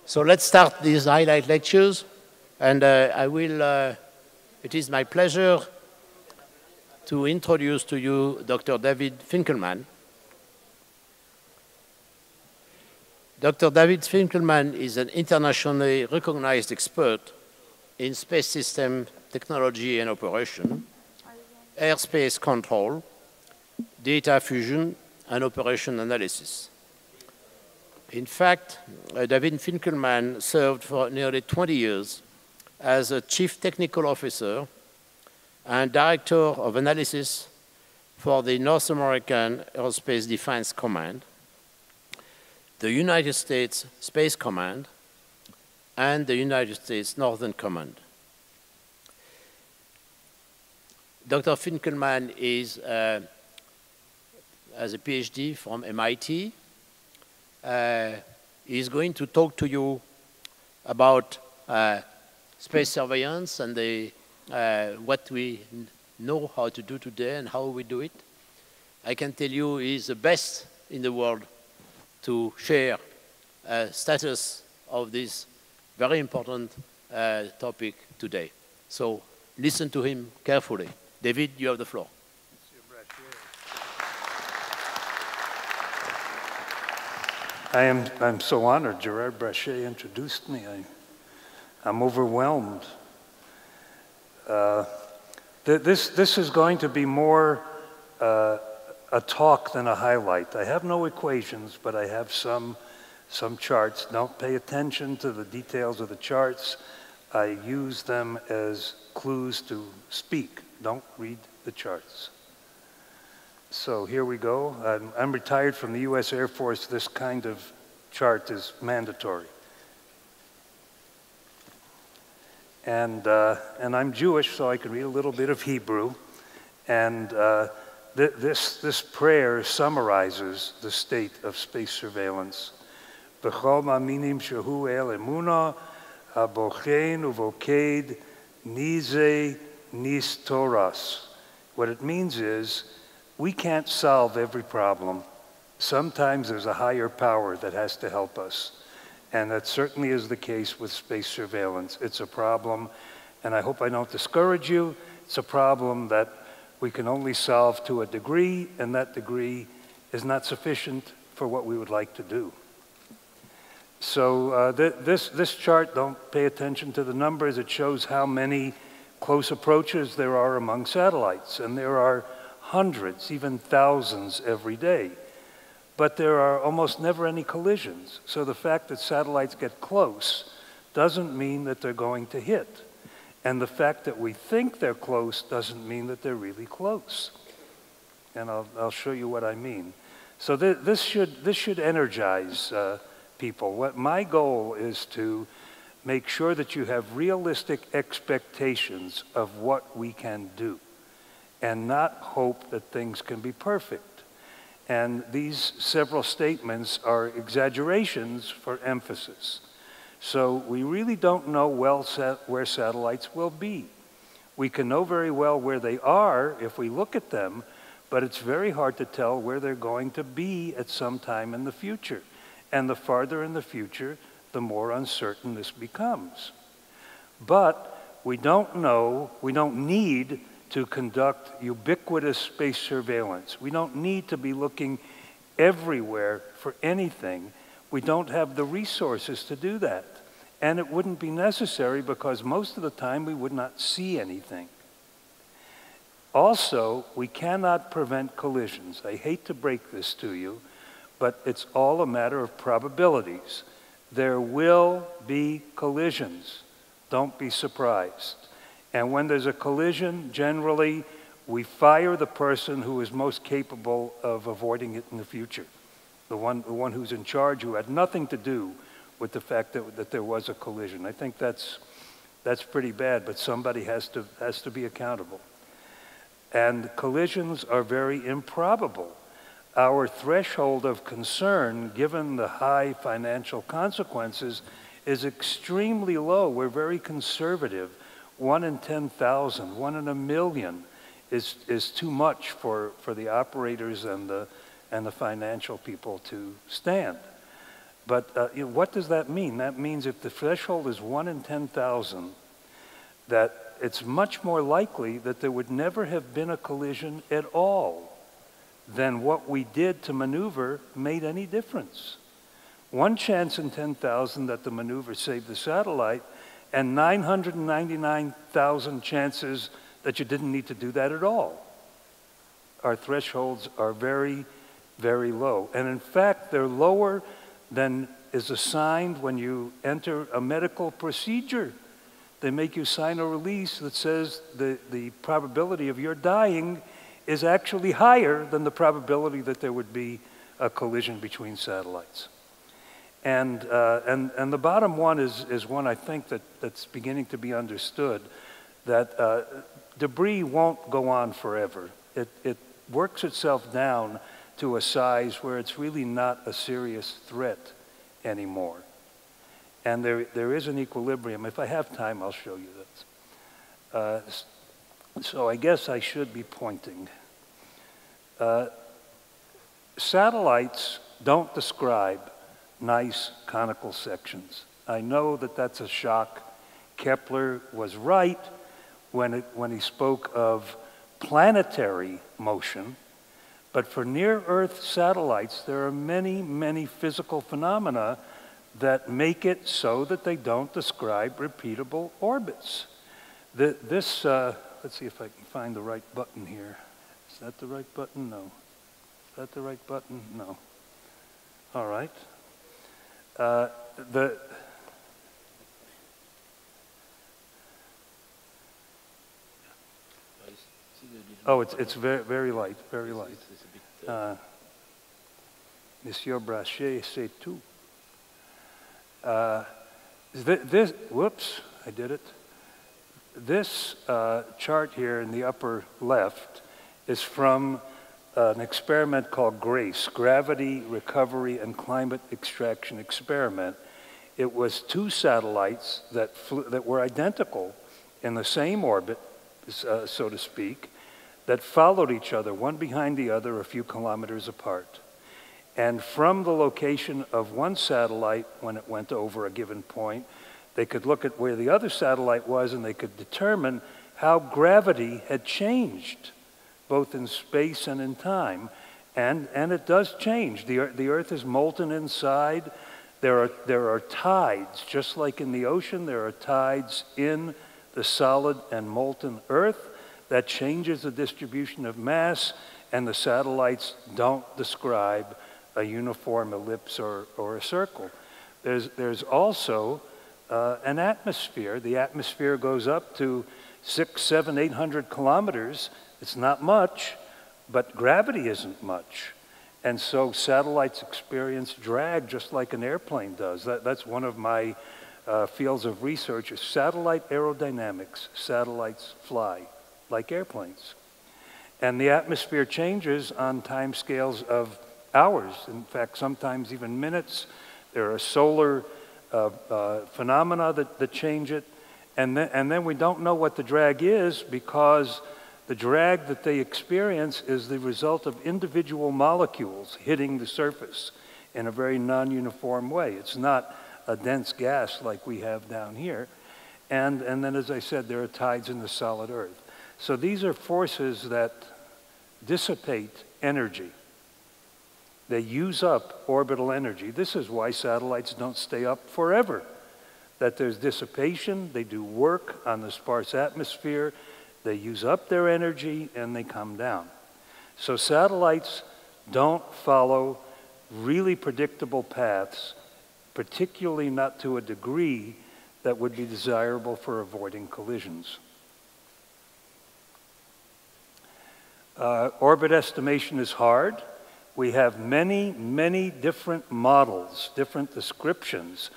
So let's start these highlight lectures, and it is my pleasure to introduce to you Dr. David Finkelman. Dr. David Finkelman is an internationally recognized expert in space system technology and operation, airspace control, data fusion, and operation analysis. In fact, David Finkelman served for nearly 20 years as a Chief Technical Officer and Director of Analysis for the North American Aerospace Defense Command, the United States Space Command, and the United States Northern Command. Dr. Finkelman has a PhD from MIT. He's going to talk to you about space surveillance and what we know how to do today and how we do it. I can tell you he's the best in the world to share status of this very important topic today. So listen to him carefully. David, you have the floor. I'm so honored. Gerard Brachet introduced me. I'm overwhelmed. This is going to be more a talk than a highlight. I have no equations, but I have some charts. Don't pay attention to the details of the charts. I use them as clues to speak. Don't read the charts. So here we go. I'm retired from the US Air Force. This kind of chart is mandatory. And I'm Jewish, so I can read a little bit of Hebrew. And this prayer summarizes the state of space surveillance. B'chol ma'aminim shehu el emuna, habochen uvoked nize nis toras. What it means is, we can't solve every problem. Sometimes there's a higher power that has to help us. And that certainly is the case with space surveillance. It's a problem, and I hope I don't discourage you. It's a problem that we can only solve to a degree, and that degree is not sufficient for what we would like to do. So this chart, don't pay attention to the numbers. It shows how many close approaches there are among satellites, and there are hundreds, even thousands every day. But there are almost never any collisions. So the fact that satellites get close doesn't mean that they're going to hit. And the fact that we think they're close doesn't mean that they're really close. And I'll show you what I mean. So this should energize people. My goal is to make sure that you have realistic expectations of what we can do, and not hope that things can be perfect. And these several statements are exaggerations for emphasis. So we really don't know where satellites will be. We can know very well where they are if we look at them, but it's very hard to tell where they're going to be at some time in the future. And the farther in the future, the more uncertain this becomes. But we don't know, we don't need to conduct ubiquitous space surveillance. We don't need to be looking everywhere for anything. We don't have the resources to do that. And it wouldn't be necessary because most of the time we would not see anything. Also, we cannot prevent collisions. I hate to break this to you, but it's all a matter of probabilities. There will be collisions. Don't be surprised. And when there's a collision, generally, we fire the person who is most capable of avoiding it in the future. The one who's in charge, who had nothing to do with the fact that there was a collision. I think that's pretty bad, but somebody has to be accountable. And collisions are very improbable. Our threshold of concern, given the high financial consequences, is extremely low. We're very conservative. 1 in 10,000, 1 in a million is too much for the operators and the financial people to stand. But what does that mean? That means if the threshold is 1 in 10,000, that it's much more likely that there would never have been a collision at all than what we did to maneuver made any difference. 1 chance in 10,000 that the maneuver saved the satellite, and 999,000 chances that you didn't need to do that at all. Our thresholds are very, very low. And in fact, they're lower than is assigned when you enter a medical procedure. They make you sign a release that says the probability of your dying is actually higher than the probability that there would be a collision between satellites. And the bottom one is one I think that's beginning to be understood, that debris won't go on forever. It works itself down to a size where it's really not a serious threat anymore. And there is an equilibrium. If I have time, I'll show you this. So I guess I should be pointing. Satellites don't describe nice conical sections. I know that that's a shock. Kepler was right when he spoke of planetary motion, but for near-Earth satellites, there are many, many physical phenomena that make it so that they don't describe repeatable orbits. Let's see if I can find the right button here. Is that the right button? No. Is that the right button? No. All right. Oh, it's very, very light, very light. Monsieur Brachet, c'est tout. Whoops, I did it. This chart here in the upper left is from an experiment called GRACE, Gravity, Recovery, and Climate Extraction Experiment. It was 2 satellites that were identical in the same orbit, so to speak, that followed each other, one behind the other, a few kilometers apart. And from the location of one satellite, when it went over a given point, they could look at where the other satellite was and they could determine how gravity had changed, both in space and in time. And it does change. The Earth is molten inside. There are tides, just like in the ocean, there are tides in the solid and molten Earth. That changes the distribution of mass, and the satellites don't describe a uniform ellipse or a circle. There's also an atmosphere. The atmosphere goes up to 600, 700, 800 kilometers. It's not much, but gravity isn't much. And so satellites experience drag just like an airplane does. That's one of my fields of research is satellite aerodynamics. Satellites fly like airplanes. And the atmosphere changes on time scales of hours, in fact, sometimes even minutes. There are solar phenomena that change it. And then we don't know what the drag is because the drag that they experience is the result of individual molecules hitting the surface in a very non-uniform way. It's not a dense gas like we have down here. And then, as I said, there are tides in the solid Earth. So these are forces that dissipate energy. They use up orbital energy. This is why satellites don't stay up forever. That there's dissipation, they do work on the sparse atmosphere, they use up their energy, and they come down. So satellites don't follow really predictable paths, particularly not to a degree that would be desirable for avoiding collisions. Orbit estimation is hard. We have many, many different models, different descriptions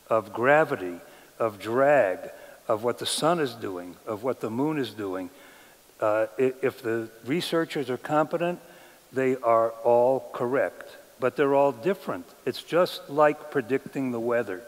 of gravity, of drag, of what the sun is doing, of what the moon is doing. If the researchers are competent, they are all correct, but they're all different. It's just like predicting the weather,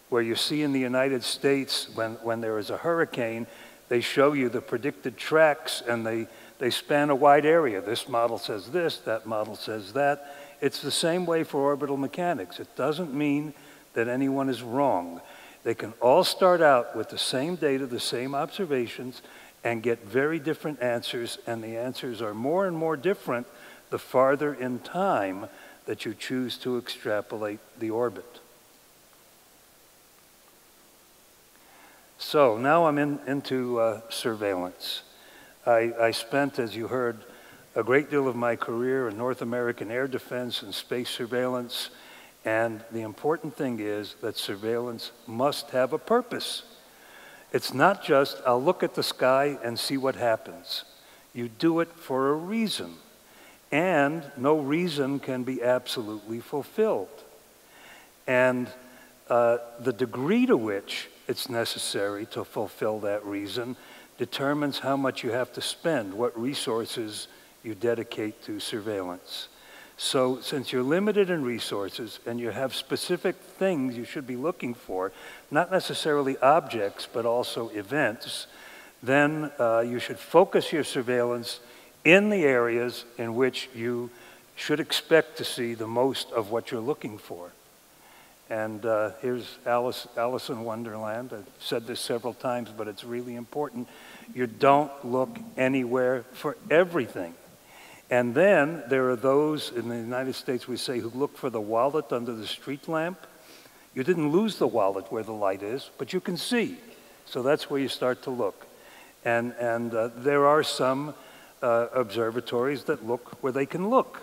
where you see in the United States when there is a hurricane, they show you the predicted tracks and they They span a wide area. This model says this, that model says that. It's the same way for orbital mechanics. It doesn't mean that anyone is wrong. They can all start out with the same data, the same observations, and get very different answers, and the answers are more and more different the farther in time that you choose to extrapolate the orbit. So now I'm into surveillance. I spent, as you heard, a great deal of my career in North American air defense and space surveillance, and the important thing is that surveillance must have a purpose. It's not just, I'll look at the sky and see what happens. You do it for a reason, and no reason can be absolutely fulfilled. And the degree to which it's necessary to fulfill that reason determines how much you have to spend, what resources you dedicate to surveillance. So since you're limited in resources and you have specific things you should be looking for, not necessarily objects, but also events, then you should focus your surveillance in the areas in which you should expect to see the most of what you're looking for. And here's Alice in Wonderland. I've said this several times, but it's really important. You don't look anywhere for everything. And then there are those in the United States, we say, who look for the wallet under the street lamp. You didn't lose the wallet where the light is, but you can see. So that's where you start to look. And there are some observatories that look where they can look.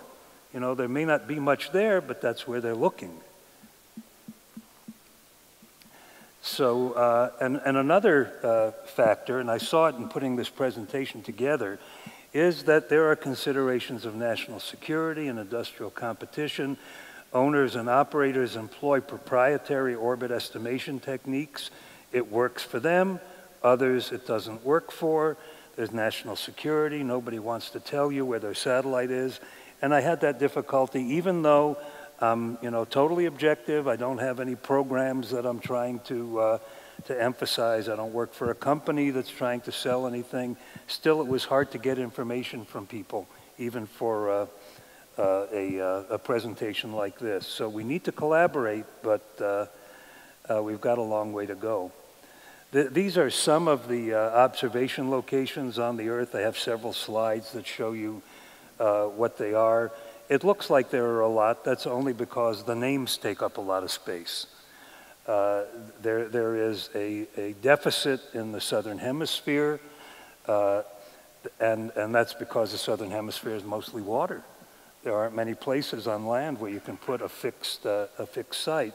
You know, there may not be much there, but that's where they're looking. So, and another factor, and I saw it in putting this presentation together, is that there are considerations of national security and industrial competition. Owners and operators employ proprietary orbit estimation techniques. It works for them. Others it doesn't work for. There's national security. Nobody wants to tell you where their satellite is. And I had that difficulty, even though I'm, totally objective. I don't have any programs that I'm trying to emphasize. I don't work for a company that's trying to sell anything. Still, it was hard to get information from people, even for a presentation like this. So we need to collaborate, but we've got a long way to go. These are some of the observation locations on the Earth. I have several slides that show you what they are. It looks like there are a lot. That's only because the names take up a lot of space. There is a deficit in the southern hemisphere, and that's because the southern hemisphere is mostly water. There aren't many places on land where you can put a fixed site.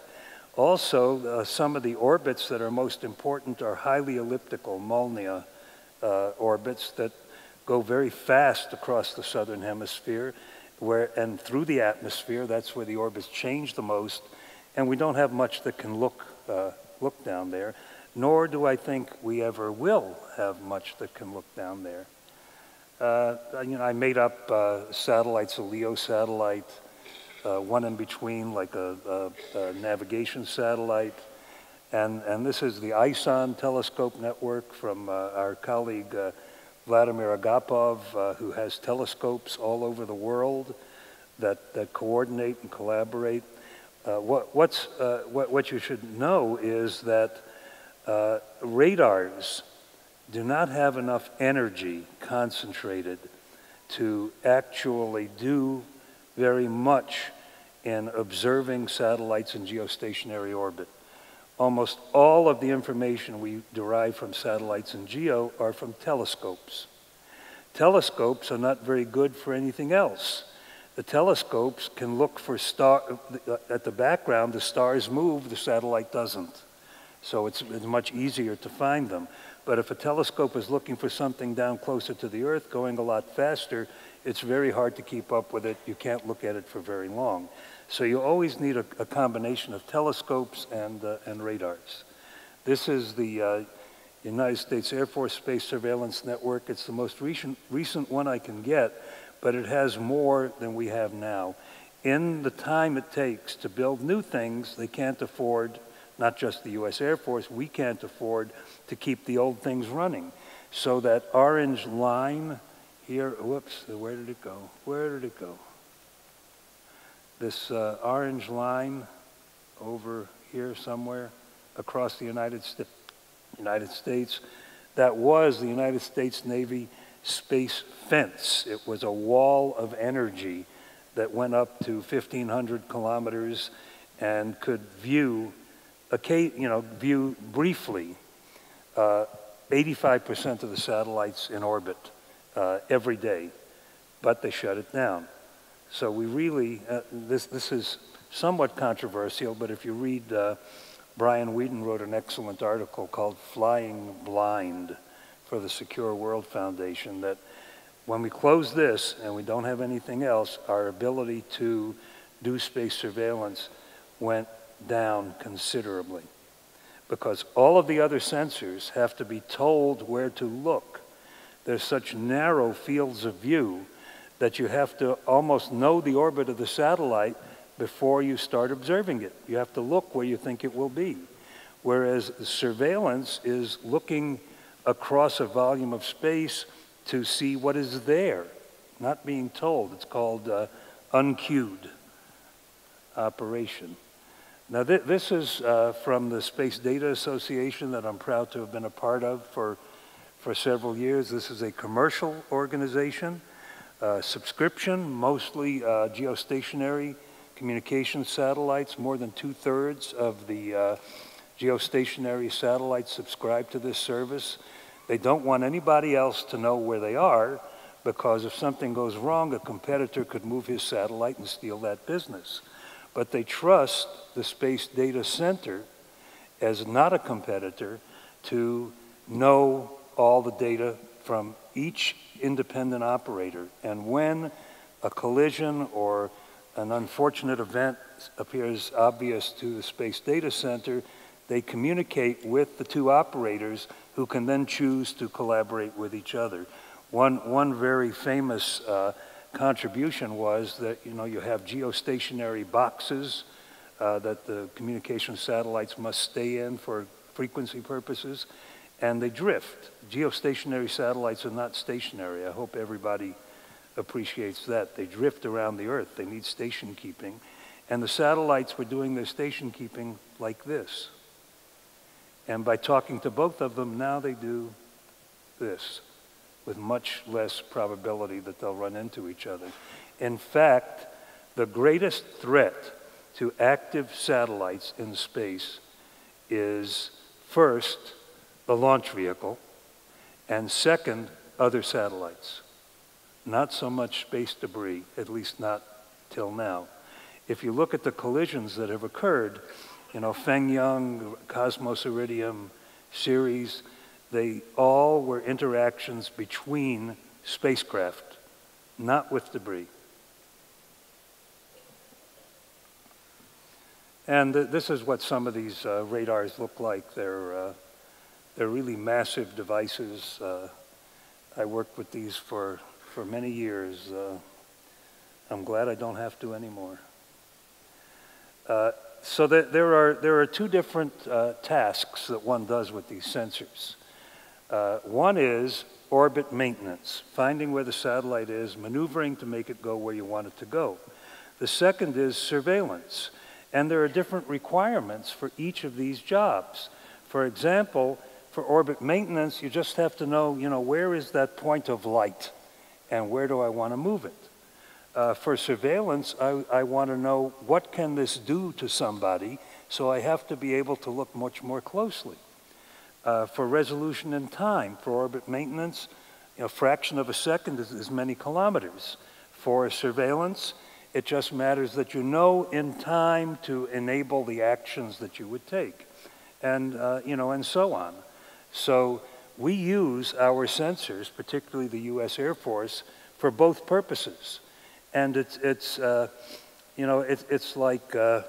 Also, some of the orbits that are most important are highly elliptical Molniya orbits that go very fast across the southern hemisphere, and through the atmosphere. That's where the orbits change the most. And we don't have much that can look down there, nor do I think we ever will have much that can look down there. I made up satellites, a LEO satellite, one in between, like a navigation satellite. And this is the ISON telescope network from our colleague Vladimir Agapov, who has telescopes all over the world that coordinate and collaborate. What you should know is that radars do not have enough energy concentrated to actually do very much in observing satellites in geostationary orbit. Almost all of the information we derive from satellites in geo are from telescopes. Telescopes are not very good for anything else. The telescopes can look for at the background, the stars move, the satellite doesn't. So it's much easier to find them. But if a telescope is looking for something down closer to the Earth, going a lot faster, it's very hard to keep up with it. You can't look at it for very long. So you always need a combination of telescopes and radars. This is the United States Air Force Space Surveillance Network. It's the most recent one I can get, but it has more than we have now. In the time it takes to build new things, they can't afford, not just the US Air Force, we can't afford to keep the old things running. So that orange line here, whoops, where did it go? Where did it go? This orange line over here somewhere across the United States, that was the United States Navy space fence. It was a wall of energy that went up to 1,500 kilometers and could view, view briefly 85% of the satellites in orbit every day, but they shut it down. So we really, this is somewhat controversial, but if you read, Brian Whedon wrote an excellent article called Flying Blind for the Secure World Foundation, that when we close this and we don't have anything else, our ability to do space surveillance went down considerably, because all of the other sensors have to be told where to look. There's such narrow fields of view that you have to almost know the orbit of the satellite before you start observing it. You have to look where you think it will be. Whereas surveillance is looking across a volume of space to see what is there, not being told. It's called uncued operation. Now this is from the Space Data Association that I'm proud to have been a part of for several years. This is a commercial organization, subscription, mostly geostationary communication satellites. More than 2/3 of the geostationary satellites subscribe to this service. They don't want anybody else to know where they are, because if something goes wrong, a competitor could move his satellite and steal that business. But they trust the Space Data Center as not a competitor to know all the data from each independent operator. And when a collision or an unfortunate event appears obvious to the Space Data Center, they communicate with the two operators, who can then choose to collaborate with each other. One very famous contribution was that you have geostationary boxes that the communication satellites must stay in for frequency purposes, and they drift. Geostationary satellites are not stationary. I hope everybody appreciates that. They drift around the Earth. They need station keeping. And the satellites were doing their station keeping like this. And by talking to both of them, now they do this, with much less probability that they'll run into each other. In fact, the greatest threat to active satellites in space is, first, the launch vehicle, and second, other satellites. Not so much space debris, at least not till now. If you look at the collisions that have occurred, Fengyun, Cosmos Iridium, Ceres, they all were interactions between spacecraft, not with debris. And this is what some of these radars look like. They're really massive devices. I worked with these for many years. I'm glad I don't have to anymore. So there are two different tasks that one does with these sensors. One is orbit maintenance, finding where the satellite is, maneuvering to make it go where you want it to go. The second is surveillance, and there are different requirements for each of these jobs. For example, for orbit maintenance, you just have to know, where is that point of light, and where do I want to move it? For surveillance, I want to know what can this do to somebody, so I have to be able to look much more closely. For resolution and time, for orbit maintenance, a fraction of a second is as many kilometers. For surveillance, it just matters that you know in time to enable the actions that you would take, and and so on. So we use our sensors, particularly the U.S. Air Force, for both purposes. And it's like a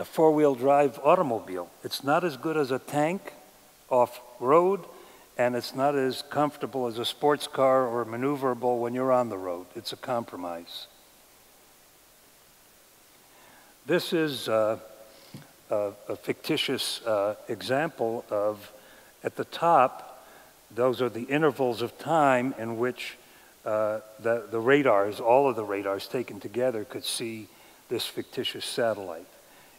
four-wheel drive automobile. It's not as good as a tank off-road, and it's not as comfortable as a sports car or maneuverable when you're on the road. It's a compromise. This is a fictitious example of, at the top, Those are the intervals of time in which the radars, all of the radars taken together, could see this fictitious satellite.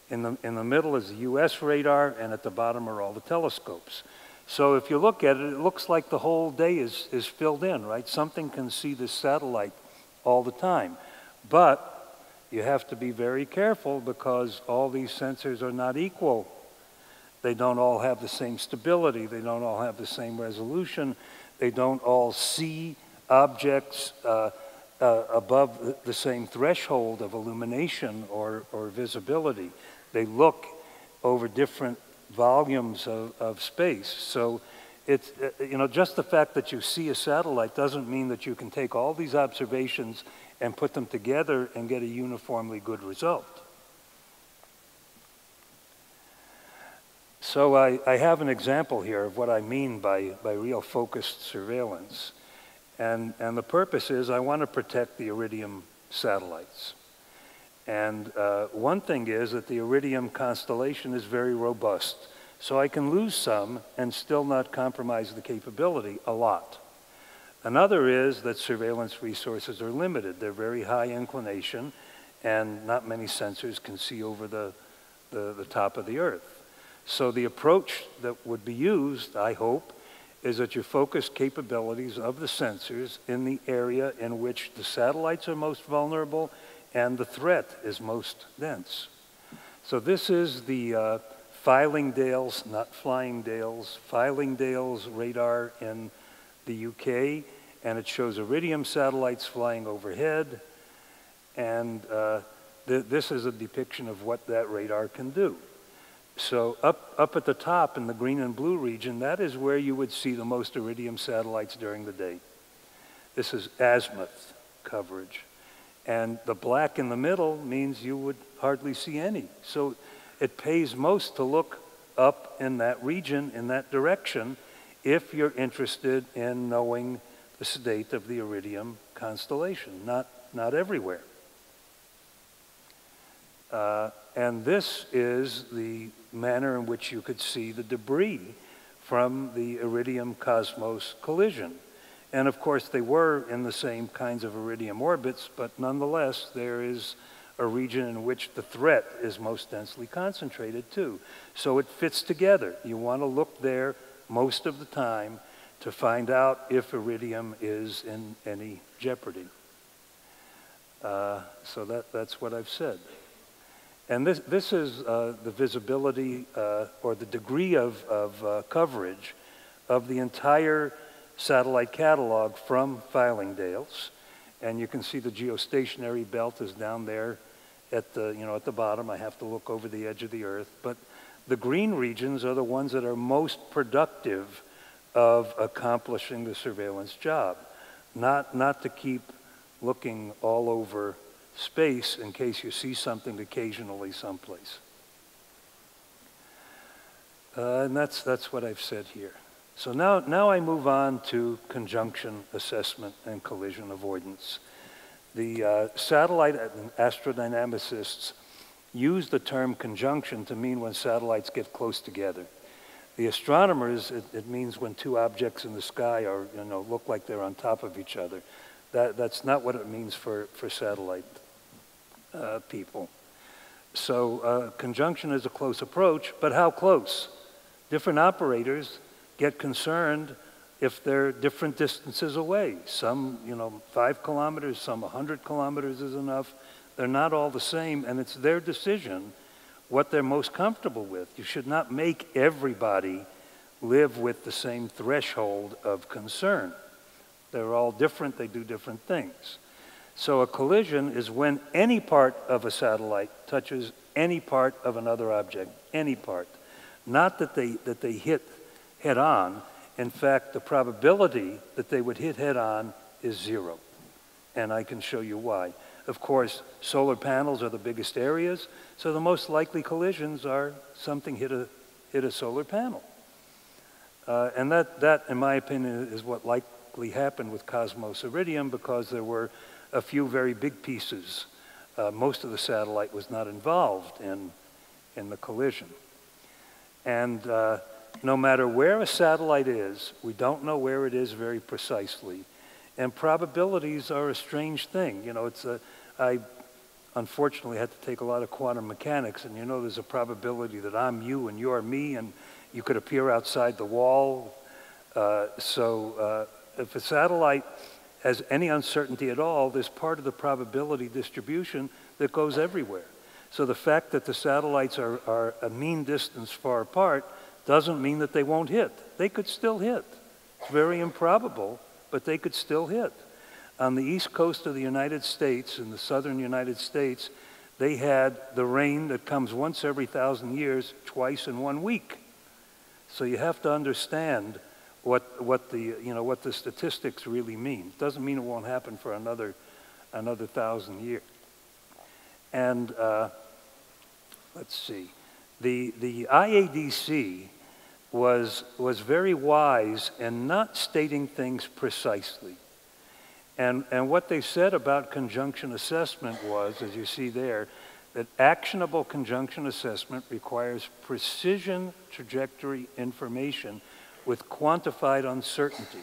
In the middle is the US radar, and at the bottom are all the telescopes. So if you look at it, it looks like the whole day is filled in, right? Something can see this satellite all the time. But you have to be very careful because all these sensors are not equal. They don't all have the same stability. They don't all have the same resolution. They don't all see objects above the same threshold of illumination or visibility. They look over different volumes of space. So it's, just the fact that you see a satellite doesn't mean that you can take all these observations and put them together and get a uniformly good result. So I have an example here of what I mean by real focused surveillance. And the purpose is I want to protect the Iridium satellites. And one thing is that the Iridium constellation is very robust. So I can lose some and still not compromise the capability a lot. Another is that surveillance resources are limited. They're very high inclination, and not many sensors can see over the top of the Earth. So the approach that would be used, I hope, is that you focus capabilities of the sensors in the area in which the satellites are most vulnerable and the threat is most dense. So this is the Fylingdales, not Flyingdales, Fylingdales radar in the UK, and it shows Iridium satellites flying overhead, and this is a depiction of what that radar can do. So up at the top in the green and blue region, that is where you would see the most Iridium satellites during the day. This is azimuth coverage. And the black in the middle means you would hardly see any. So it pays most to look up in that region, in that direction, if you're interested in knowing the state of the Iridium constellation, not everywhere. And this is the manner in which you could see the debris from the Iridium-Cosmos collision. And of course, they were in the same kinds of Iridium orbits, but nonetheless, there is a region in which the threat is most densely concentrated too. So it fits together. You want to look there most of the time to find out if Iridium is in any jeopardy. So that's what I've said. And this is the visibility or the degree of coverage of the entire satellite catalog from Fylingdales. And you can see the geostationary belt is down there at the bottom. I have to look over the edge of the Earth. But the green regions are the ones that are most productive of accomplishing the surveillance job. Not to keep looking all over space in case you see something occasionally someplace. And that's what I've said here. So now I move on to conjunction assessment and collision avoidance. The satellite astrodynamicists use the term conjunction to mean when satellites get close together. The astronomers, it means when two objects in the sky are, look like they're on top of each other. That's not what it means for satellite people. So conjunction is a close approach, but how close? Different operators get concerned if they're different distances away. Some, 5 kilometers, some 100 kilometers is enough. They're not all the same, and it's their decision what they're most comfortable with. You should not make everybody live with the same threshold of concern. They're all different, they do different things. So a collision is when any part of a satellite touches any part of another object, any part. Not that they hit head on. In fact, the probability that they would hit head on is 0. And I can show you why. Of course, solar panels are the biggest areas, so the most likely collisions are something hit a solar panel. And that, in my opinion, is what likely happened with Cosmos Iridium, because there were a few very big pieces. Most of the satellite was not involved in the collision. And no matter where a satellite is, we don't know where it is very precisely. And probabilities are a strange thing. You know, I unfortunately had to take a lot of quantum mechanics, and you know there's a probability that I'm you and you're me, and you could appear outside the wall. If a satellite has any uncertainty at all, there's part of the probability distribution that goes everywhere. So the fact that the satellites are a mean distance far apart doesn't mean that they won't hit. They could still hit. It's very improbable, but they could still hit. On the east coast of the United States, in the southern United States, they had the rain that comes once every 1,000 years, twice in 1 week. So you have to understand what the statistics really mean. It doesn't mean it won't happen for another 1,000 years. And let's see, the IADC was very wise in not stating things precisely. And what they said about conjunction assessment was, as you see there, that actionable conjunction assessment requires precision trajectory information with quantified uncertainty.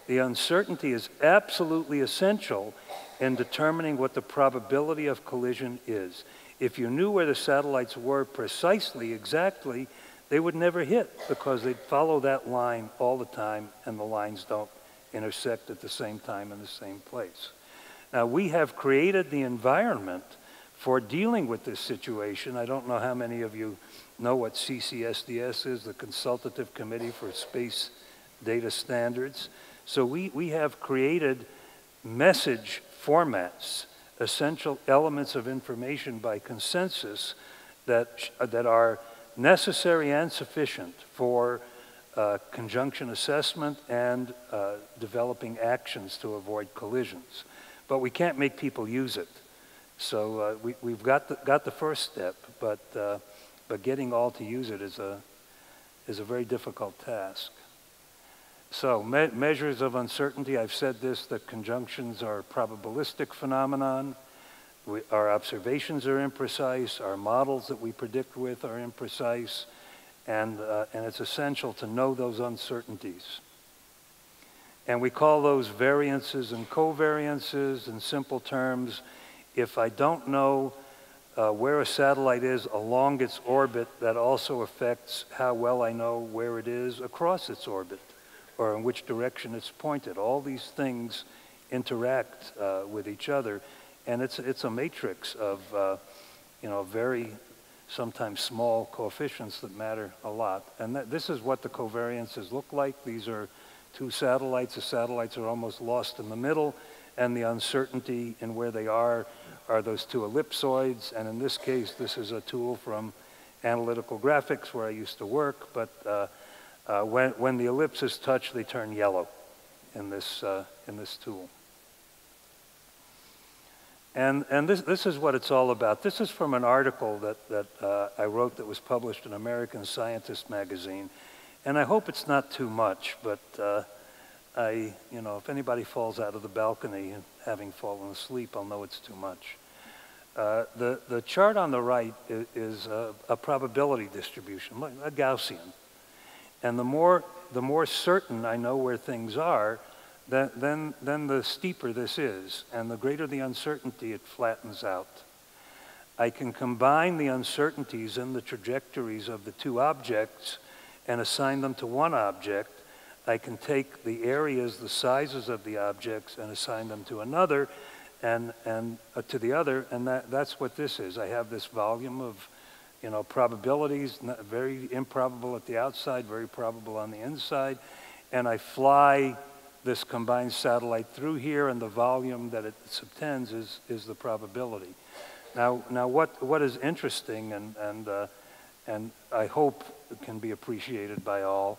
The uncertainty is absolutely essential in determining what the probability of collision is. If you knew where the satellites were precisely, exactly, they would never hit because they'd follow that line all the time, and the lines don't intersect at the same time in the same place. Now, we have created the environment for dealing with this situation. I don't know how many of you know what CCSDS is, the Consultative Committee for Space Data Standards. So we have created message formats, essential elements of information by consensus that are necessary and sufficient for conjunction assessment and developing actions to avoid collisions. But we can't make people use it. So we've got the first step, but getting all to use it is a very difficult task. So measures of uncertainty, I've said this, that conjunctions are a probabilistic phenomenon. Our observations are imprecise, our models that we predict with are imprecise, and it's essential to know those uncertainties. And we call those variances and covariances. In simple terms, if I don't know where a satellite is along its orbit, that also affects how well I know where it is across its orbit, or in which direction it's pointed. All these things interact with each other, and it's a matrix of very sometimes small coefficients that matter a lot. And this is what the covariances look like. These are two satellites. The satellites are almost lost in the middle, and the uncertainty in where they are those two ellipsoids. And in this case, this is a tool from analytical graphics where I used to work, but when the ellipses touch, they turn yellow in this tool. And this is what it's all about. This is from an article that I wrote that was published in American Scientist magazine. And I hope it's not too much, but if anybody falls out of the balcony and having fallen asleep, I'll know it's too much. The chart on the right is a probability distribution, like a Gaussian. And the more certain I know where things are, then the steeper this is, and the greater the uncertainty, it flattens out. I can combine the uncertainties and the trajectories of the two objects and assign them to one object. I can take the areas, the sizes of the objects, and assign them to another, and to the other, and that's what this is. I have this volume of probabilities, very improbable at the outside, very probable on the inside, and I fly this combined satellite through here, and the volume that it subtends is the probability. Now what is interesting, and I hope it can be appreciated by all,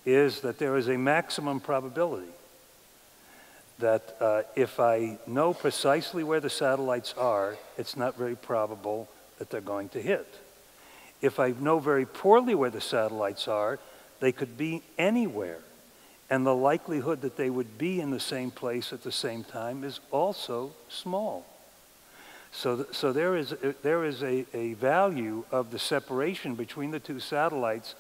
is that there is a maximum probability that if I know precisely where the satellites are, it's not very probable that they're going to hit. If I know very poorly where the satellites are, they could be anywhere. And the likelihood that they would be in the same place at the same time is also small. So there is a value of the separation between the two satellites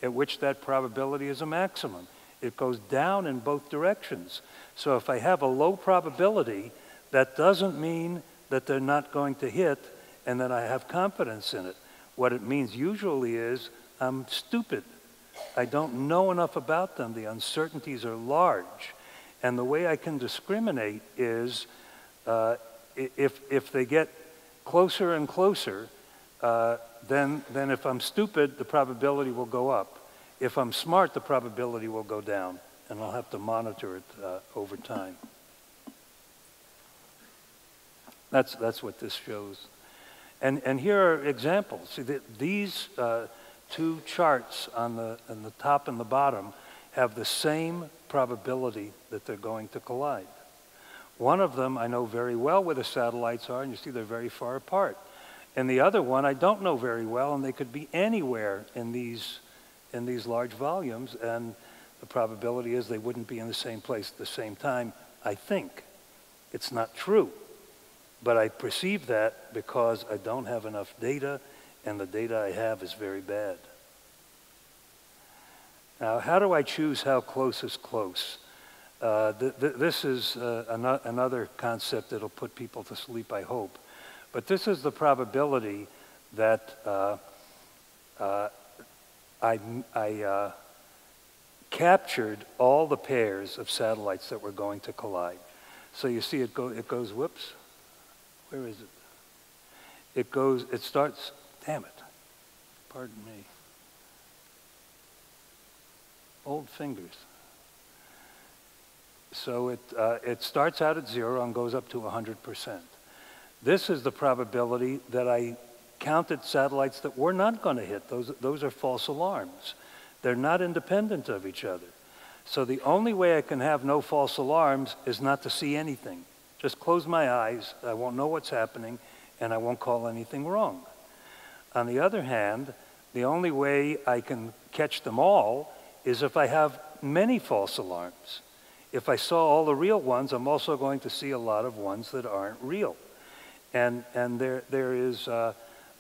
at which that probability is a maximum. It goes down in both directions. So if I have a low probability, that doesn't mean that they're not going to hit and that I have confidence in it. What it means usually is I'm stupid. I don't know enough about them. The uncertainties are large. And the way I can discriminate is if they get closer and closer, then if I'm stupid, the probability will go up. If I'm smart, the probability will go down, and I'll have to monitor it over time. That's what this shows. And here are examples. See, these two charts on the top and the bottom have the same probability that they're going to collide. One of them I know very well where the satellites are, and you see they're very far apart. And the other one I don't know very well, and they could be anywhere in these large volumes, and the probability is they wouldn't be in the same place at the same time, I think. It's not true, but I perceive that because I don't have enough data, and the data I have is very bad. Now, how do I choose how close is close? This is another concept that'll put people to sleep, I hope. But this is the probability that I captured all the pairs of satellites that were going to collide. So you see it goes, whoops, where is it? It starts, damn it, pardon me. Old fingers. So it starts out at 0 and goes up to 100%. This is the probability that I counted satellites that were not going to hit. Those are false alarms. They're not independent of each other. So the only way I can have no false alarms is not to see anything. Just close my eyes, I won't know what's happening, and I won't call anything wrong. On the other hand, the only way I can catch them all is if I have many false alarms. If I saw all the real ones, I'm also going to see a lot of ones that aren't real. And there is an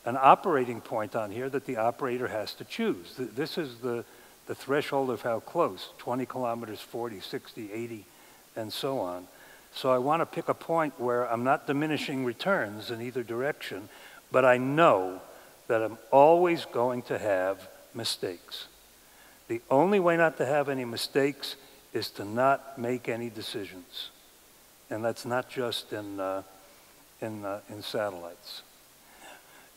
operating point on here that the operator has to choose. This is the threshold of how close, 20 kilometers, 40, 60, 80, and so on. So I want to pick a point where I'm not diminishing returns in either direction, but I know that I'm always going to have mistakes. The only way not to have any mistakes is to not make any decisions. And that's not just in satellites.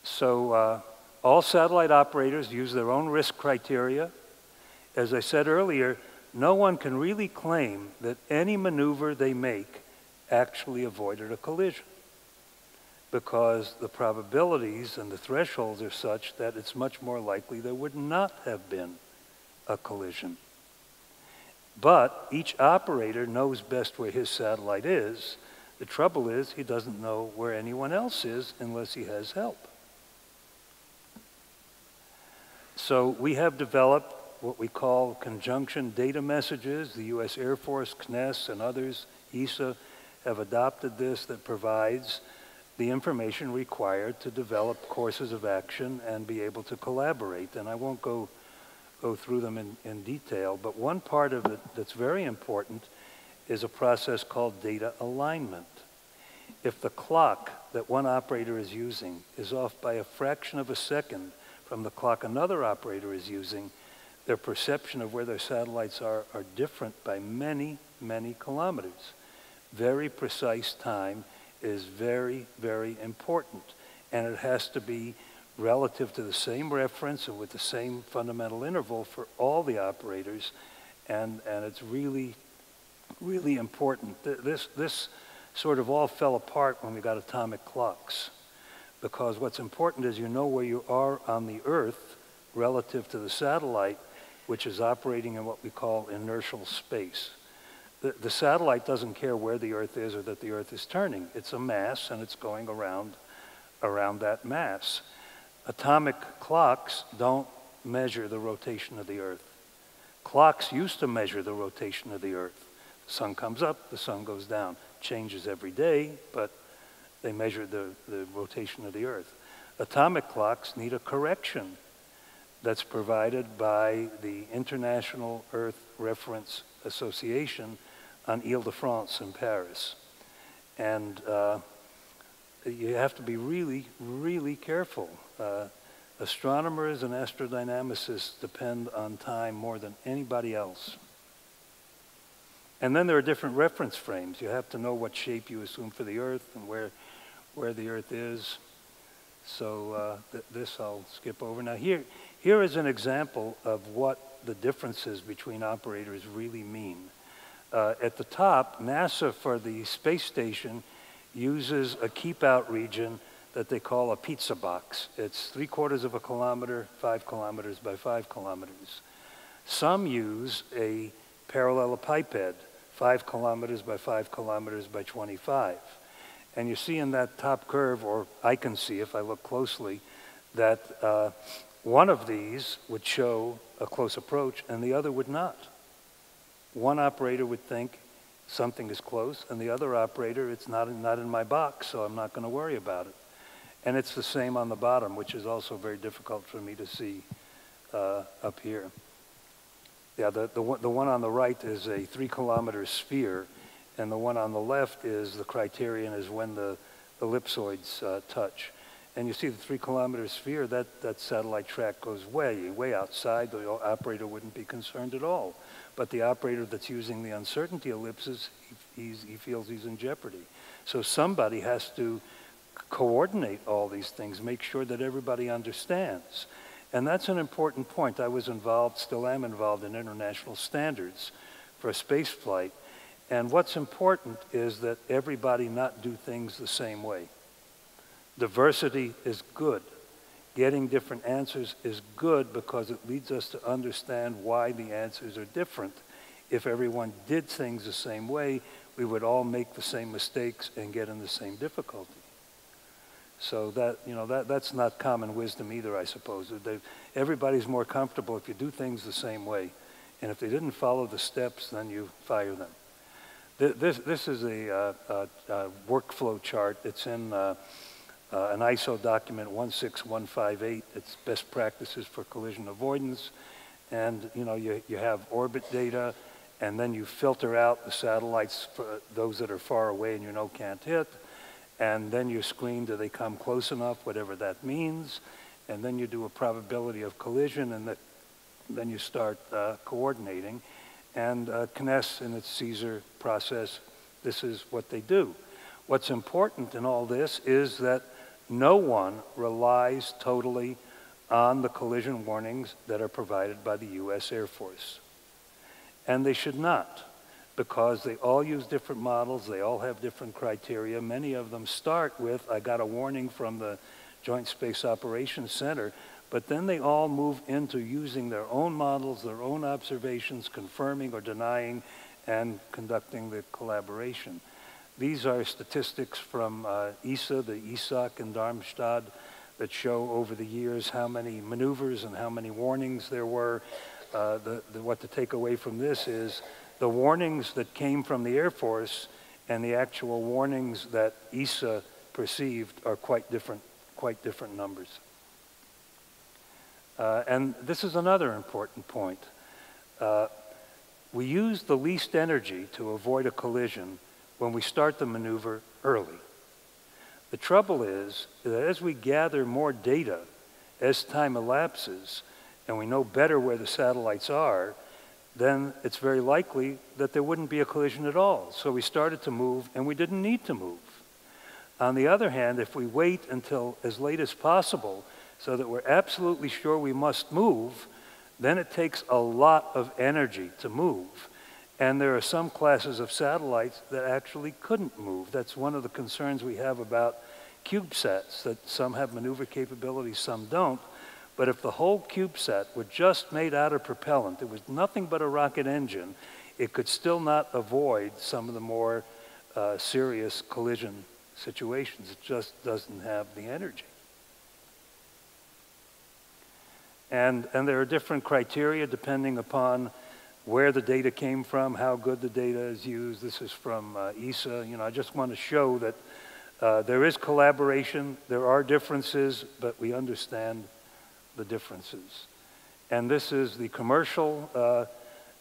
So all satellite operators use their own risk criteria. As I said earlier, no one can really claim that any maneuver they make actually avoided a collision, because the probabilities and the thresholds are such that it's much more likely there would not have been a collision. But each operator knows best where his satellite is. The trouble is he doesn't know where anyone else is unless he has help. So we have developed what we call conjunction data messages. The US Air Force, CNES, and others, ESA, have adopted this that provides the information required to develop courses of action and be able to collaborate. And I won't go through them in detail, but one part of it that's very important is a process called data alignment. If the clock that one operator is using is off by a fraction of a second from the clock another operator is using, their perception of where their satellites are different by many, many kilometers. Very precise time is very, very important, and it has to be relative to the same reference and with the same fundamental interval for all the operators, and it's really, really important. This sort of all fell apart when we got atomic clocks, because what's important is you know where you are on the Earth relative to the satellite, which is operating in what we call inertial space. The satellite doesn't care where the Earth is or that the Earth is turning. It's a mass, and it's going around that mass. Atomic clocks don't measure the rotation of the Earth. Clocks used to measure the rotation of the Earth. The sun comes up, the sun goes down. Changes every day, but they measure the rotation of the Earth. Atomic clocks need a correction. that's provided by the International Earth Reference Association on Ile-de-France in Paris. And you have to be really, really careful. Astronomers and astrodynamicists depend on time more than anybody else. And then there are different reference frames. You have to know what shape you assume for the Earth and where the Earth is. So this I'll skip over. Now here is an example of what the differences between operators really mean. At the top, NASA for the space station uses a keep-out region that they call a pizza box. It's 3/4 of a kilometer, 5 kilometers by 5 kilometers. Some use a parallelepiped, 5 kilometers by 5 kilometers by 25. And you see in that top curve, or I can see if I look closely, that one of these would show a close approach and the other would not. One operator would think something is close, and the other operator, it's not in my box, so I'm not going to worry about it. And it's the same on the bottom, which is also very difficult for me to see up here. Yeah, the one on the right is a 3-kilometer sphere, and the one on the left is the criterion is when the ellipsoids touch. And you see the 3-kilometer sphere, that satellite track goes way outside. The operator wouldn't be concerned at all. But the operator that's using the uncertainty ellipses, he feels he's in jeopardy. So somebody has to coordinate all these things, make sure that everybody understands. And that's an important point. I was involved, still am involved in international standards for space flight. And what's important is that everybody not do things the same way. Diversity is good. Getting different answers is good because it leads us to understand why the answers are different. If everyone did things the same way, we would all make the same mistakes and get in the same difficulty. So that's not common wisdom either, I suppose. Everybody's more comfortable if you do things the same way. And if they didn't follow the steps, then you fire them. This is a workflow chart. It's in an ISO document 16158. It's best practices for collision avoidance. And you have orbit data, and then you filter out the satellites for those that are far away and can't hit. And then you screen, do they come close enough, whatever that means. And then you do a probability of collision, and then you start coordinating. And CNES in its Caesar process, this is what they do. What's important in all this is that no one relies totally on the collision warnings that are provided by the US Air Force. And they should not, because they all use different models, they all have different criteria. Many of them start with, I got a warning from the Joint Space Operations Center, but then they all move into using their own models, their own observations, confirming or denying, and conducting the collaboration. These are statistics from ESA, the ISOC in Darmstadt, that show over the years how many maneuvers and how many warnings there were. What to take away from this is the warnings that came from the Air Force and the actual warnings that ESA perceived are quite different numbers. And this is another important point. We use the least energy to avoid a collision when we start the maneuver early. The trouble is that as we gather more data, as time elapses, and we know better where the satellites are, then it's very likely that there wouldn't be a collision at all. So we started to move, and we didn't need to move. On the other hand, if we wait until as late as possible so that we're absolutely sure we must move, then it takes a lot of energy to move. And there are some classes of satellites that actually couldn't move. That's one of the concerns we have about CubeSats, that some have maneuver capability, some don't. But if the whole CubeSat were just made out of propellant, it was nothing but a rocket engine, it could still not avoid some of the more serious collision situations. It just doesn't have the energy. And there are different criteria depending upon where the data came from, how good the data is used. This is from ESA. I just want to show that there is collaboration, there are differences, but we understand the differences. And this is the commercial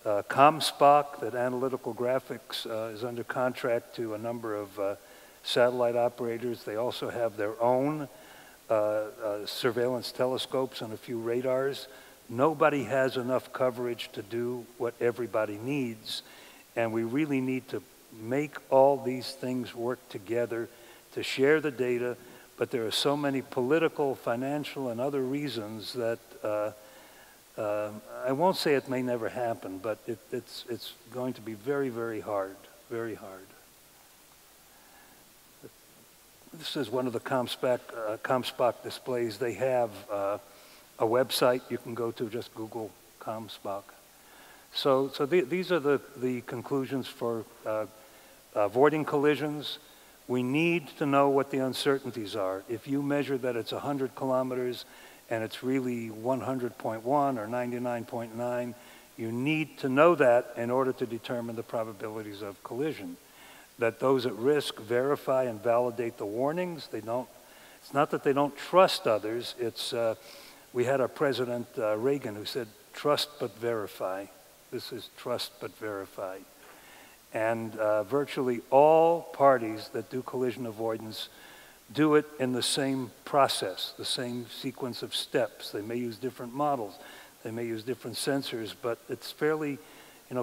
ComSpock that Analytical Graphics is under contract to a number of satellite operators. They also have their own surveillance telescopes and a few radars. Nobody has enough coverage to do what everybody needs, and we really need to make all these things work together to share the data, but there are so many political, financial, and other reasons that I won't say it may never happen, but it's going to be very, very hard, very hard. This is one of the ComSpock displays. They have a website you can go to, just Google ComSpock. So these are the conclusions for avoiding collisions. We need to know what the uncertainties are. If you measure that it's 100 kilometers and it's really 100.1 or 99.9, you need to know that in order to determine the probabilities of collision. That those at risk verify and validate the warnings. They don't, it's not that they don't trust others, it's, we had our President Reagan who said, trust but verify. This is trust but verify. And virtually all parties that do collision avoidance do it in the same process, the same sequence of steps. They may use different models, they may use different sensors, but it's fairly,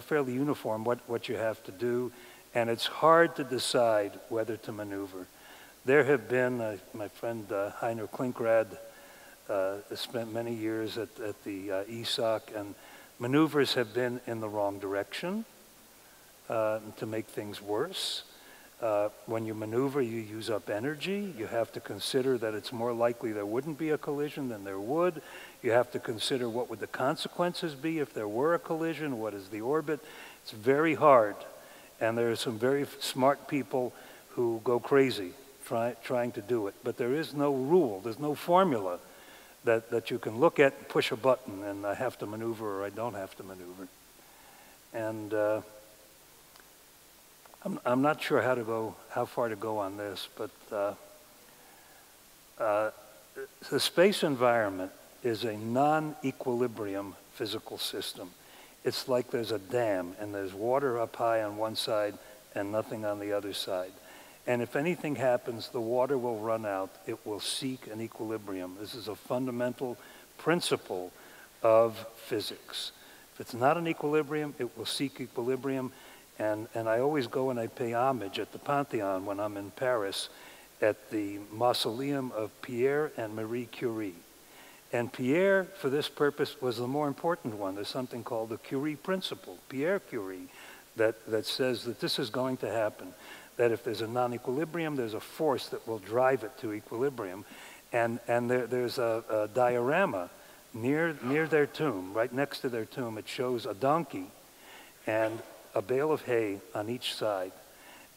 fairly uniform what you have to do. And it's hard to decide whether to maneuver. There have been, my friend Heiner Klinkrad spent many years at the ISOC, and maneuvers have been in the wrong direction to make things worse. When you maneuver, you use up energy. You have to consider that it's more likely there wouldn't be a collision than there would. You have to consider what would the consequences be if there were a collision, what is the orbit. It's very hard. And there are some very smart people who go crazy trying to do it. But there is no rule, there's no formula that you can look at and push a button and I have to maneuver or I don't have to maneuver. And I'm not sure how far to go on this, but the space environment is a non-equilibrium physical system. It's like there's a dam and there's water up high on one side and nothing on the other side. And if anything happens, the water will run out. It will seek an equilibrium. This is a fundamental principle of physics. If it's not an equilibrium, it will seek equilibrium. And I always go and I pay homage at the Pantheon when I'm in Paris at the mausoleum of Pierre and Marie Curie. And Pierre, for this purpose, was the more important one. There's something called the Curie principle, Pierre Curie, that says that this is going to happen, that if there's a non-equilibrium, there's a force that will drive it to equilibrium. And there's a diorama near their tomb, right next to their tomb. It shows a donkey and a bale of hay on each side.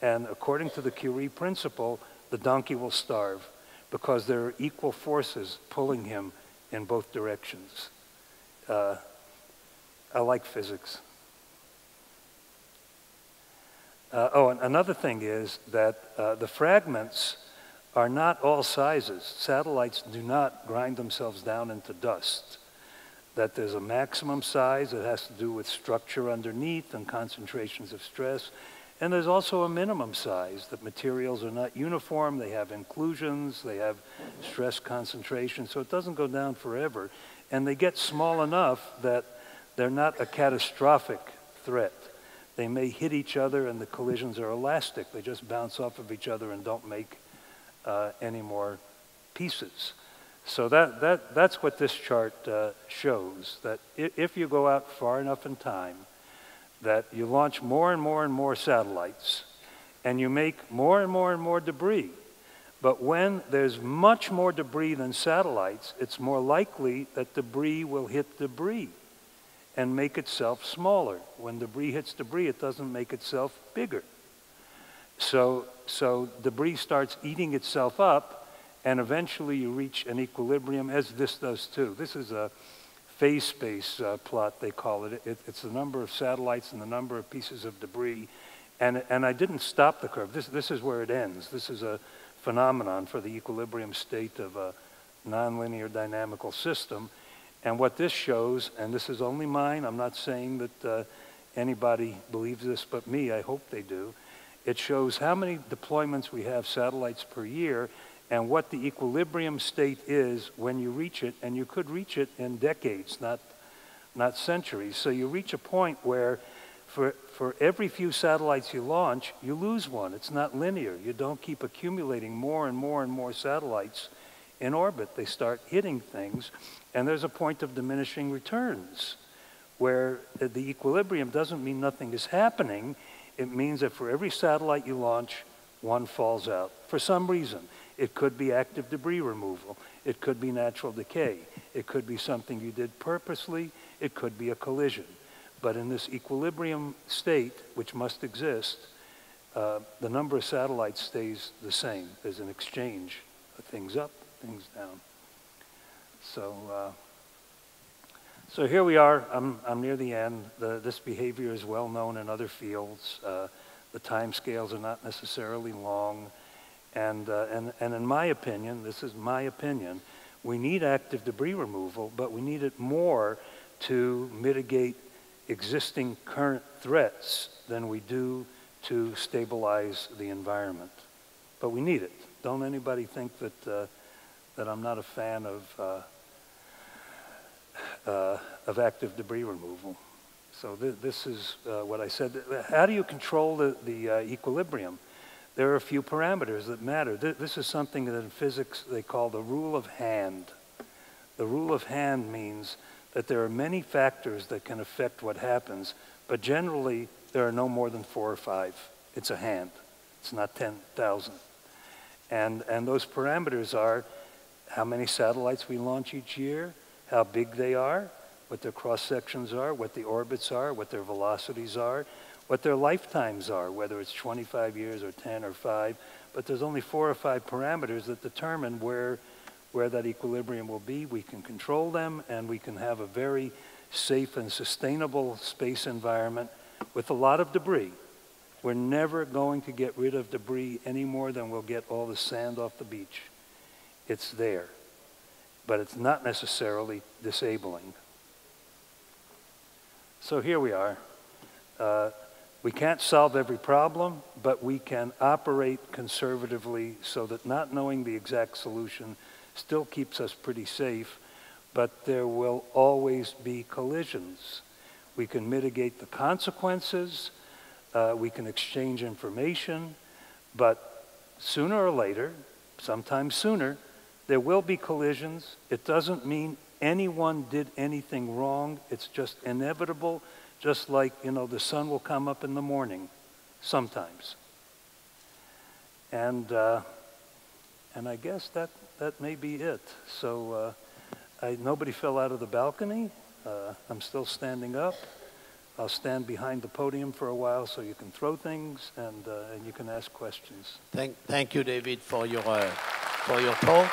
And according to the Curie principle, the donkey will starve because there are equal forces pulling him in both directions. I like physics. And another thing is that the fragments are not all sizes. Satellites do not grind themselves down into dust. That there's a maximum size that has to do with structure underneath and concentrations of stress. And there's also a minimum size, that materials are not uniform, they have inclusions, they have stress concentration, so it doesn't go down forever. And they get small enough that they're not a catastrophic threat. They may hit each other and the collisions are elastic. They just bounce off of each other and don't make any more pieces. So that's what this chart shows, that if you go out far enough in time, that you launch more and more and more satellites, and you make more and more and more debris. But when there's much more debris than satellites, it's more likely that debris will hit debris and make itself smaller. When debris hits debris, it doesn't make itself bigger. So debris starts eating itself up, and eventually you reach an equilibrium, as this does too. This is a phase space plot, they call it. It's the number of satellites and the number of pieces of debris. And I didn't stop the curve. This is where it ends. This is a phenomenon for the equilibrium state of a nonlinear dynamical system. And what this shows, and this is only mine, I'm not saying that anybody believes this but me, I hope they do, it shows how many deployments we have satellites per year and what the equilibrium state is when you reach it, and you could reach it in decades, not centuries. So you reach a point where for every few satellites you launch, you lose one. It's not linear. You don't keep accumulating more and more and more satellites in orbit. They start hitting things, and there's a point of diminishing returns where the equilibrium doesn't mean nothing is happening. It means that for every satellite you launch, one falls out for some reason. It could be active debris removal. It could be natural decay. It could be something you did purposely. It could be a collision. But in this equilibrium state, which must exist, the number of satellites stays the same. There's an exchange of things up, things down. So here we are. I'm near the end. This behavior is well known in other fields. The time scales are not necessarily long. And in my opinion, this is my opinion, we need active debris removal, but we need it more to mitigate existing current threats than we do to stabilize the environment. But we need it. Don't anybody think that I'm not a fan of active debris removal. So this is what I said. How do you control the equilibrium? There are a few parameters that matter. This is something that in physics they call the rule of hand. The rule of hand means that there are many factors that can affect what happens, but generally there are no more than 4 or 5. It's a hand. It's not 10,000. And those parameters are how many satellites we launch each year, how big they are, what their cross-sections are, what the orbits are, what their velocities are, what their lifetimes are, whether it's 25 years or 10 or 5. But there's only 4 or 5 parameters that determine where that equilibrium will be. We can control them, and we can have a very safe and sustainable space environment with a lot of debris. We're never going to get rid of debris any more than we'll get all the sand off the beach. It's there, but it's not necessarily disabling. So here we are. We can't solve every problem, but we can operate conservatively so that not knowing the exact solution still keeps us pretty safe, but there will always be collisions. We can mitigate the consequences, we can exchange information, but sooner or later, sometimes sooner, there will be collisions. It doesn't mean anyone did anything wrong. It's just inevitable, just like, you know, the sun will come up in the morning, sometimes. And I guess that may be it. So nobody fell out of the balcony. I'm still standing up. I'll stand behind the podium for a while so you can throw things and you can ask questions. Thank you, David, for your talk.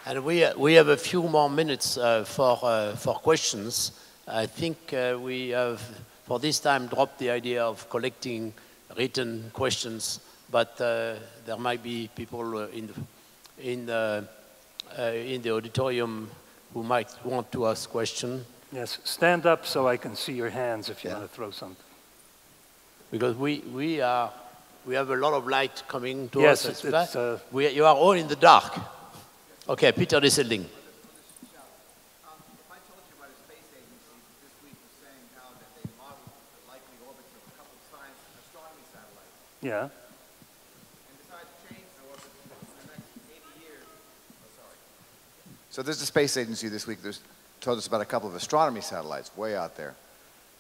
And we have a few more minutes for questions. I think we have, for this time, dropped the idea of collecting written questions, but there might be people in the auditorium who might want to ask questions. Yes, stand up so I can see your hands if you want to throw something. Because we have a lot of light coming to us. Yes, you are all in the dark. Okay, Peter Disselding. If I told you about a space agency this week was saying how that they modeled the likely orbits of a couple of science astronomy satellites. Yeah. And decided to change the orbits in the next 80 years. Oh, sorry. So there's a space agency this week that told us about a couple of astronomy satellites way out there.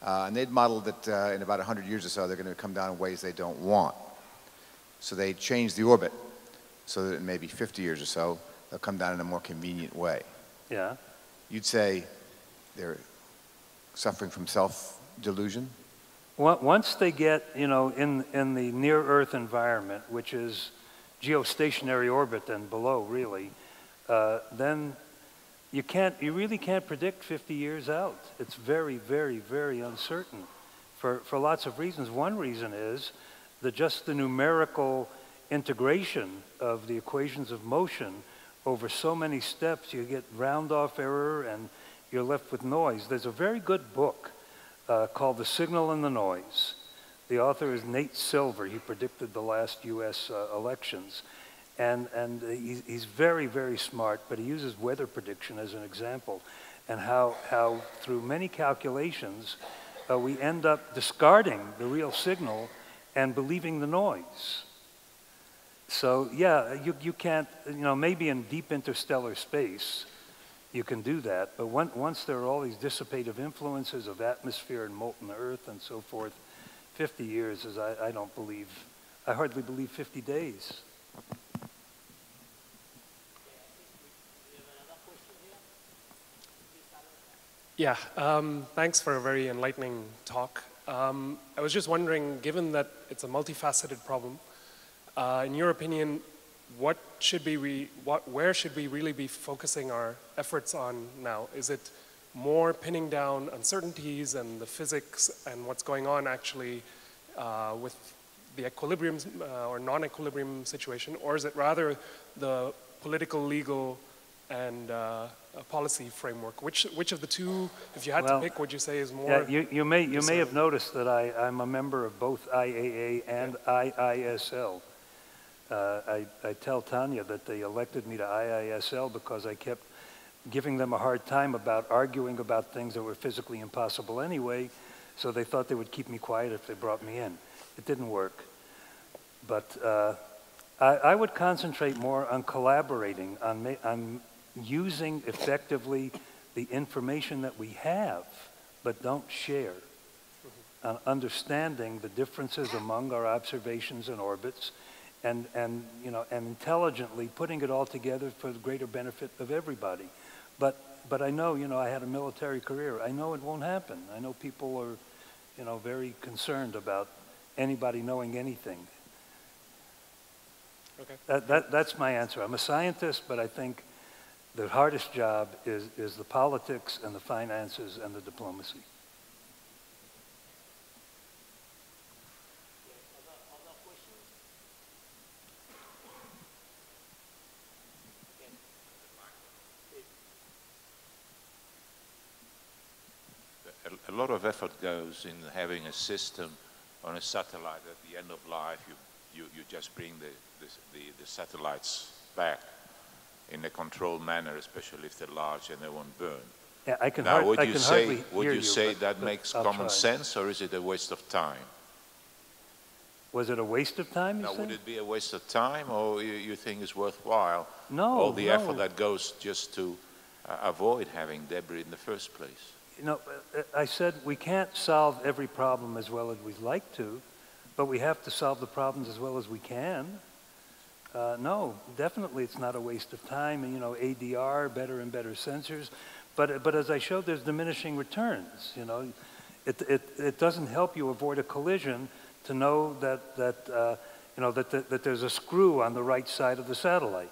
And they'd modeled that in about 100 years or so, they're going to come down in ways they don't want. So they changed the orbit so that in maybe 50 years or so, they'll come down in a more convenient way. Yeah. You'd say they're suffering from self-delusion? Once they get, you know, in the near-Earth environment, which is geostationary orbit and below, really, then you really can't predict 50 years out. It's very, very, very uncertain for lots of reasons. One reason is that just the numerical integration of the equations of motion over so many steps, you get round-off error and you're left with noise. There's a very good book called The Signal and the Noise. The author is Nate Silver. He predicted the last US elections. And he's very, very smart, but he uses weather prediction as an example, and how through many calculations, we end up discarding the real signal and believing the noise. So yeah, you can't, maybe in deep interstellar space, you can do that, but once there are all these dissipative influences of atmosphere and molten earth and so forth, 50 years is, I don't believe, I hardly believe 50 days. Yeah, thanks for a very enlightening talk. I was just wondering, given that it's a multifaceted problem, in your opinion, where should we really be focusing our efforts on now? Is it more pinning down uncertainties and the physics and what's going on actually with the equilibrium or non-equilibrium situation, or is it rather the political, legal, and policy framework? Which of the two, if you had to pick, would you say is more? Yeah, you may have noticed that I'm a member of both IAA and IISL. I tell Tanya that they elected me to IISL because I kept giving them a hard time about arguing about things that were physically impossible anyway, so they thought they would keep me quiet if they brought me in. It didn't work. But I would concentrate more on collaborating, on using effectively the information that we have, but don't share, on understanding the differences among our observations and orbits, and intelligently putting it all together for the greater benefit of everybody. But I know, I had a military career. I know it won't happen. I know people are, very concerned about anybody knowing anything. Okay. That's my answer. I'm a scientist, but I think the hardest job is the politics and the finances and the diplomacy. A lot of effort goes in having a system on a satellite. At the end of life, you just bring the satellites back in a controlled manner, especially if they're large and they won't burn. Yeah, would you say that makes common sense, or is it a waste of time? Was it a waste of time, you Now, say? would it be a waste of time, or you think it's worthwhile? No, all the effort that goes just to avoid having debris in the first place? I said we can't solve every problem as well as we'd like to, but we have to solve the problems as well as we can. No, definitely it's not a waste of time, and ADR, better and better sensors, but as I showed, there's diminishing returns. It doesn't help you avoid a collision to know that there's a screw on the right side of the satellite.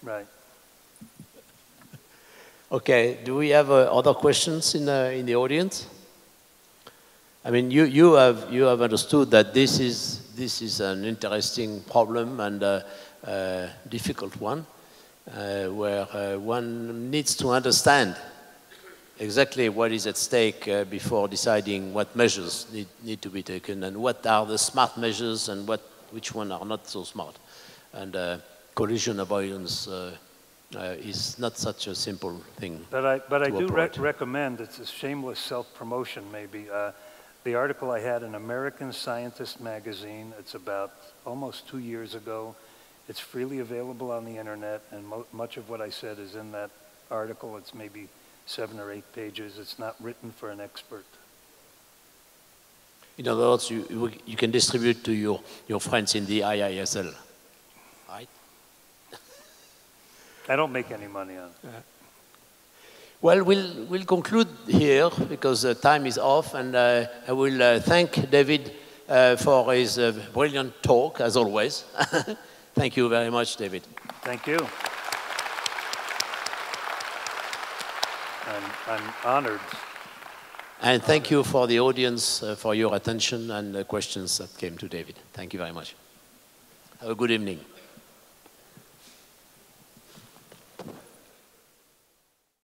Right. Okay, do we have other questions in the audience? I mean, you have understood that this is an interesting problem and a difficult one, where one needs to understand exactly what is at stake before deciding what measures need to be taken and what are the smart measures and which one are not so smart. And collision avoidance is not such a simple thing. But I do recommend, it's a shameless self-promotion maybe, the article I had in American Scientist magazine. It's about almost 2 years ago. It's freely available on the internet, and much of what I said is in that article. It's maybe 7 or 8 pages. It's not written for an expert. In other words, you can distribute to your friends in the IISL, right? I don't make any money on it. Well, we'll conclude here because time is off, and I will thank David for his brilliant talk, as always. Thank you very much, David. Thank you. I'm honored. And thank you for the audience for your attention and the questions that came to David. Thank you very much. Have a good evening.